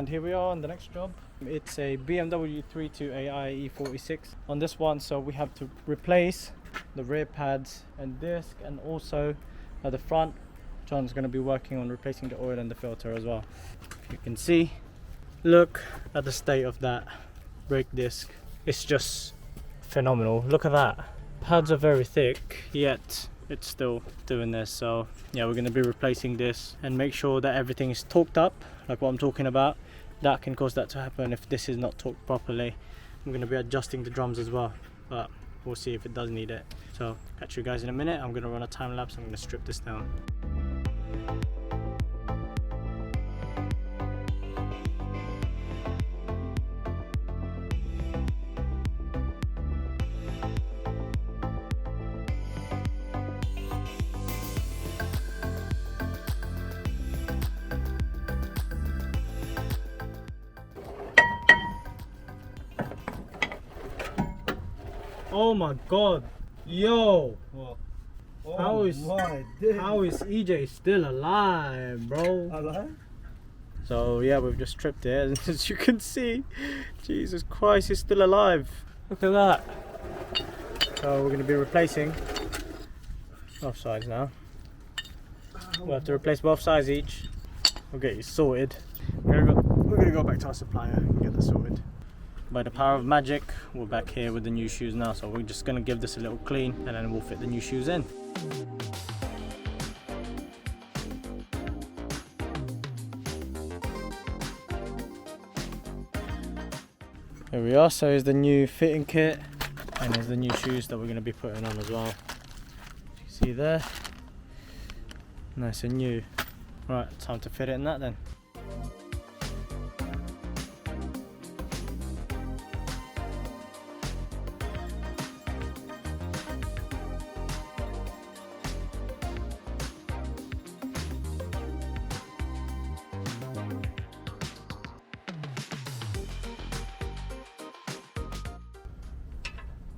And here we are on the next job. It's a BMW 32AI E46 on this one, so we have to replace the rear pads and disc, and also at the front John's going to be working on replacing the oil and the filter as well. You can see, look at the state of that brake disc. It's just phenomenal. Look at that. Pads are very thick, yet it's still doing this. So yeah, we're going to be replacing this and make sure that everything is torqued up, like what I'm talking about. That can cause that to happen if this is not torqued properly. I'm going to be adjusting the drums as well, but we'll see if it does need it. So catch you guys in a minute. I'm going to run a time lapse. I'm going to strip this down. Oh my god, yo! What? How is EJ still alive, bro? Alive? So yeah, we've just stripped it, and as you can see, Jesus Christ, he's still alive. Look at that. So we're going to be replacing both sides now. We'll have to replace both sides each. We'll get you sorted. We're gonna go back to our supplier and get this sorted. By the power of magic, we're back here with the new shoes now, so we're just gonna give this a little clean and then we'll fit the new shoes in. Here we are. So here's the new fitting kit, and here's the new shoes that we're gonna be putting on as well. As you can see there, nice and new. Right, time to fit it in that then.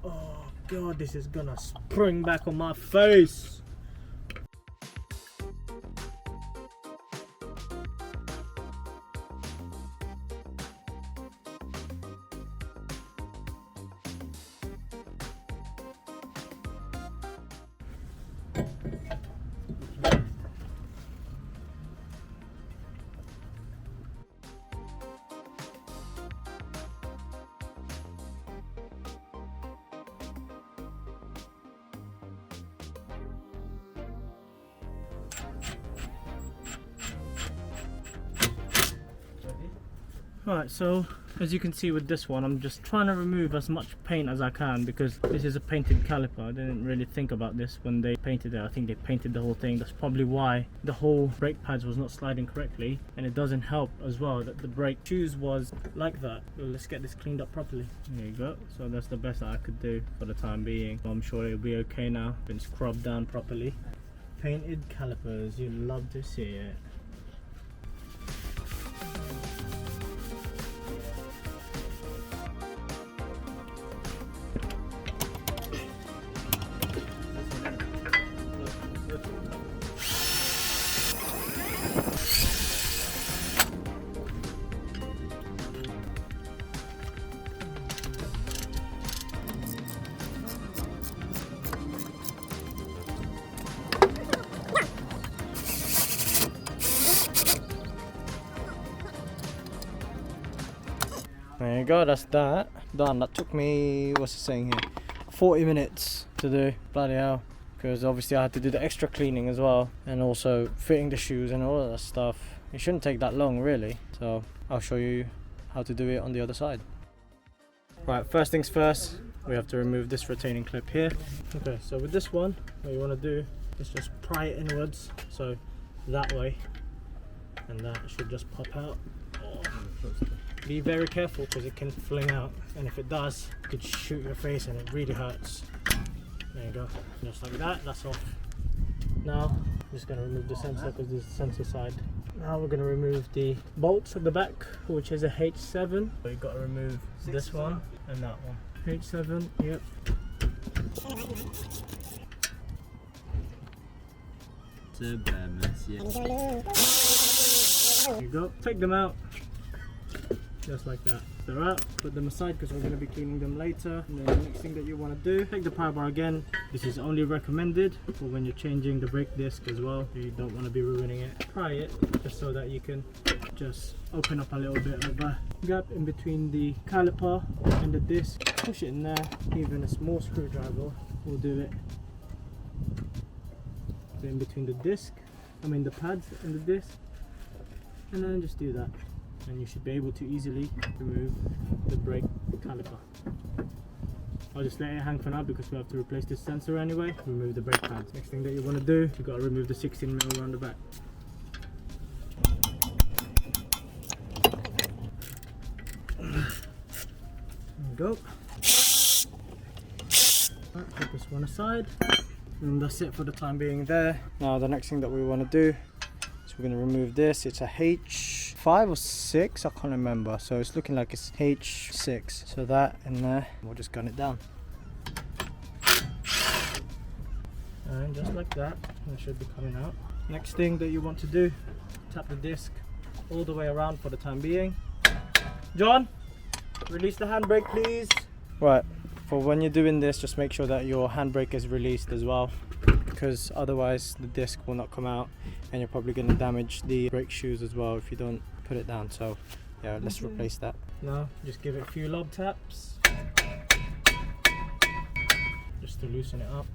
Oh god, this is gonna spring back on my face. Right, so as you can see with this one, I'm just trying to remove as much paint as I can, because this is a painted caliper. I didn't really think about this when they painted it. I think they painted the whole thing. That's probably why the whole brake pads was not sliding correctly, and it doesn't help as well that the brake shoes was like that. Well, let's get this cleaned up properly. There you go. So that's the best that I could do for the time being. I'm sure it'll be okay now. Been scrubbed down properly. Painted calipers, you love to see it. There you go, that's that done. That took me, what's it saying here, 40 minutes to do. Bloody hell, because obviously I had to do the extra cleaning as well, and also fitting the shoes and all of that stuff. It shouldn't take that long really, so I'll show you how to do it on the other side. Right, first things first, we have to remove this retaining clip here. Okay, so with this one, what you want to do is just pry it inwards, so that way, and that should just pop out. Be very careful because it can fling out, and if it does, it could shoot your face and it really hurts. There you go, just like that, that's off. Now, I'm just going to remove the sensor because this is the sensor side. Now we're going to remove the bolts at the back, which is a H7. So you've got to remove this one and that one. H7, yep. There you go, take them out. just like that. They're out, put them aside because we're going to be cleaning them later. And then the next thing that you want to do, take the power bar again. This is only recommended for when you're changing the brake disc as well. You don't want to be ruining it. Pry it just so that you can just open up a little bit of a gap in between the caliper and the disc. Push it in there. Even a small screwdriver will do it. So in between the disc, the pads and the disc, and then just do that, and you should be able to easily remove the brake caliper. I'll just let it hang for now because we have to replace this sensor anyway. Remove the brake pads. Next thing that you want to do, you've got to remove the 16mm around the back. There we go. Right, put this one aside. And that's it for the time being there. Now the next thing that we want to do is we're going to remove this. It's a H5 or 6, I can't remember. So it's looking like it's H6. So that in there, we'll just gun it down. And just like that, it should be coming out. Next thing that you want to do, tap the disc all the way around for the time being. John, release the handbrake please. Right. For when you're doing this, just make sure that your handbrake is released as well, because otherwise the disc will not come out and you're probably going to damage the brake shoes as well if you don't put it down. So yeah, let's replace that. Now just give it a few lob taps just to loosen it up.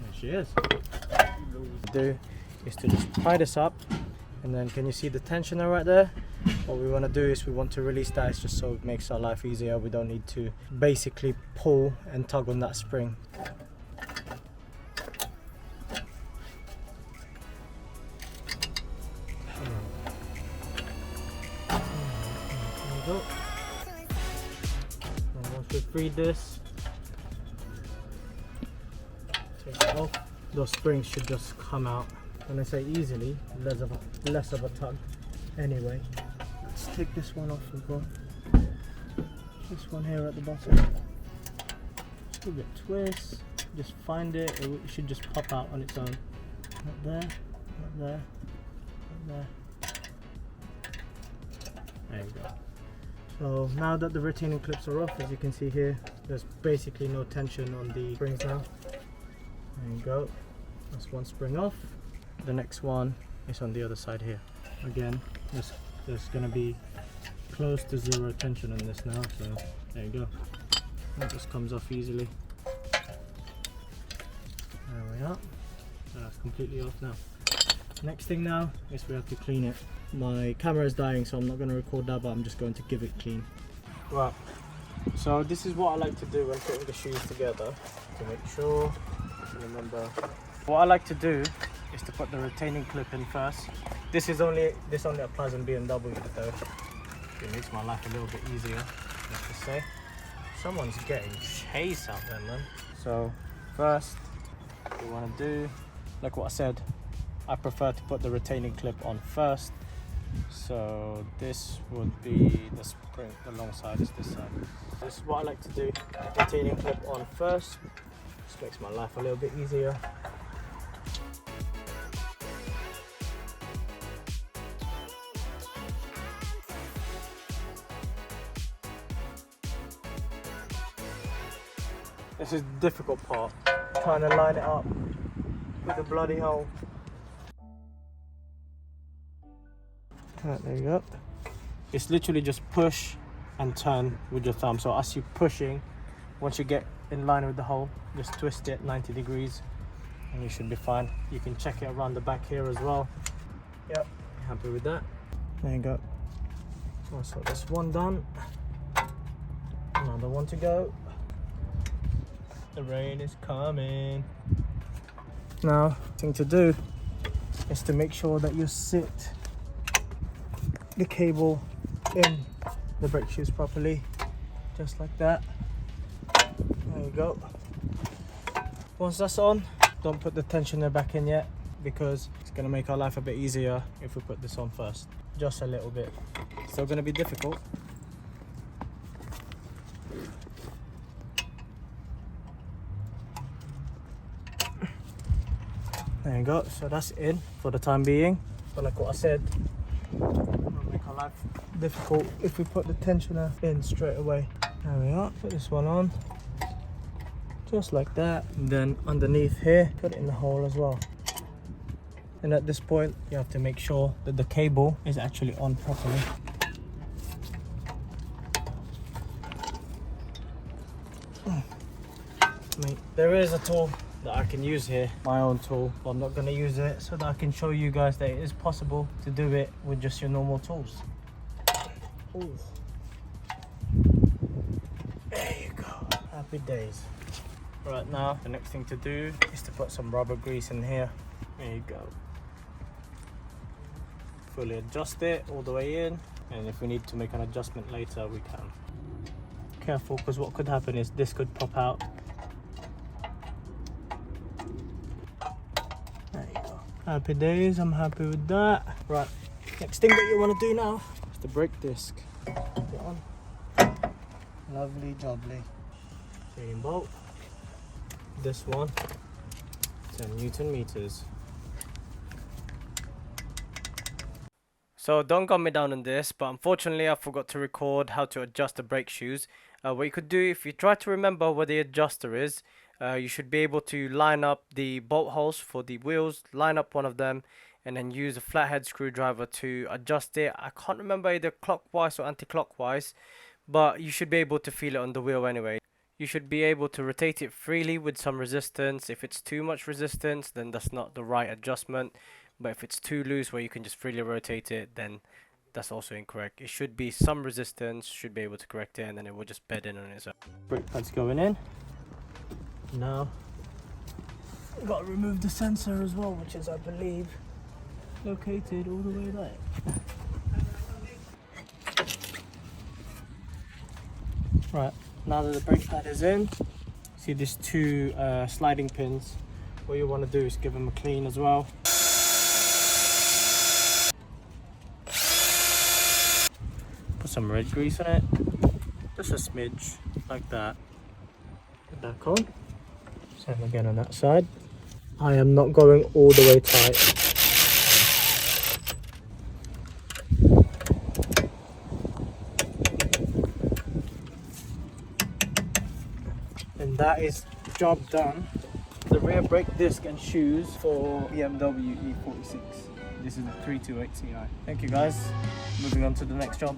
There she is. What we do is to just pry this up, and then can you see the tensioner right there? What we want to do is we want to release that. It's just so it makes our life easier. We don't need to basically pull and tug on that spring. There we go. And once we freed this, take it off. Those springs should just come out. When I say easily, less of a tug anyway. Let's take this one off as well. This one here at the bottom. Give it a twist. Just find it. It should just pop out on its own. Not there, not there, not there. There you go. So now that the retaining clips are off, as you can see here, there's basically no tension on the springs now. There you go. That's one spring off. The next one is on the other side here. Again, there's going to be close to zero tension on this now, so there you go. It just comes off easily. There we are. So that's completely off now. Next thing now is we have to clean it. My camera is dying, so I'm not going to record that, but I'm just going to give it clean. Right, so this is what I like to do when putting the shoes together to make sure. Remember, what I like to do is to put the retaining clip in first. This only applies on BMW though. It makes my life a little bit easier, let's just say. Someone's getting chased out there, man. So first, what you want to do, like what I said, I prefer to put the retaining clip on first. So this would be the spring, the long side is this side. This is what I like to do, retaining clip on first. Just makes my life a little bit easier. This is the difficult part, trying to line it up with the bloody hole. Right, there you go. It's literally just push and turn with your thumb. So as you're pushing, once you get in line with the hole, just twist it 90 degrees and you should be fine. You can check it around the back here as well. Yep, happy with that. There you go. Also, this one done. Another one to go. The rain is coming. Now, thing to do is to make sure that you sit the cable in the brake shoes properly, just like that. There you go. Once that's on, don't put the tensioner back in yet, because it's going to make our life a bit easier if we put this on first. Just a little bit. Still going to be difficult. There you go. So that's in for the time being. But like what I said, It'll make our life difficult if we put the tensioner in straight away. There we are. Put this one on. Just like that. And then underneath here, put it in the hole as well. And at this point, you have to make sure that the cable is actually on properly. Mate, there is a tool that I can use here, my own tool, but I'm not going to use it so that I can show you guys that it is possible to do it with just your normal tools. Ooh. There you go. Happy days. Right now, the next thing to do is to put some rubber grease in here. There you go. Fully adjust it all the way in, and if we need to make an adjustment later, we can. Careful, because what could happen is this could pop out. There you go. Happy days, I'm happy with that. Right, next thing that you want to do now is the brake disc. Put it on. Lovely jubbly. Chain bolt. This one, 10 Newton meters. So don't gun me down on this, but unfortunately I forgot to record how to adjust the brake shoes. What you could do, if you try to remember where the adjuster is, you should be able to line up the bolt holes for the wheels, line up one of them, and then use a flathead screwdriver to adjust it. I can't remember either clockwise or anti-clockwise, but you should be able to feel it on the wheel anyway. You should be able to rotate it freely with some resistance. If it's too much resistance, then that's not the right adjustment. But if it's too loose where you can just freely rotate it, then that's also incorrect. It should be some resistance, should be able to correct it, and then it will just bed in on its own. Brake pad's going in. Now, we've got to remove the sensor as well, which is, I believe, located all the way there. Right, now that the brake pad is in, see these two sliding pins. What you want to do is give them a clean as well. Put some red grease on it, just a smidge, like that. Put that on. Same again on that side. I am not going all the way tight. And that is job done. The rear brake disc and shoes for BMW E46. This is the 328 Ci. Thank you guys. Moving on to the next job.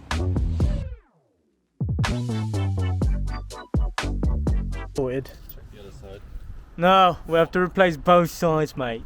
Sorted. Check the other side. No, we have to replace both sides, mate.